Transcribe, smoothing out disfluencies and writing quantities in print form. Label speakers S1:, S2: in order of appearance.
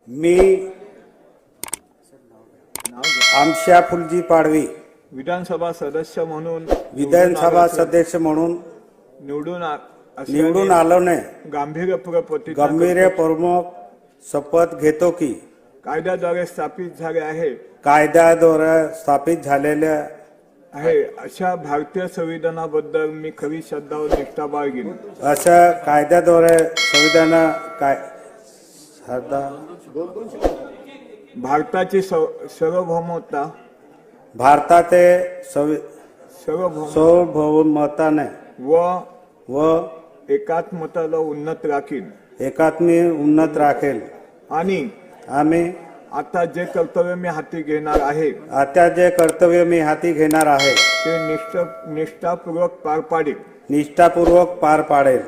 S1: मी आमशा फुलजी पाडवी
S2: विधानसभा सदस्य म्हणून
S1: विधानसभा सदस्य म्हणून निवडून आलोने गांभीर्यपूर्वक शपथ घेतो की
S2: कायद्याद्वारे स्थापित झाले आहे
S1: कायद्याद्वारे स्थापित झालेल्या
S2: आहे अशा भारतीय संविधानाबद्दल मी खरी श्रद्धा व निष्ठा बाळगीन।
S1: अशा कायद्याद्वारे संविधान
S2: भारताची सार्वभौमता
S1: भारताचे सार्वभौमताने व
S2: एकात्मताला उन्नत राखीन
S1: उन्नत राखेल
S2: आणि
S1: आम्ही
S2: आता जे कर्तव्य मी हाती घेणार आहे ते निष्ठापूर्वक पार पाडेल।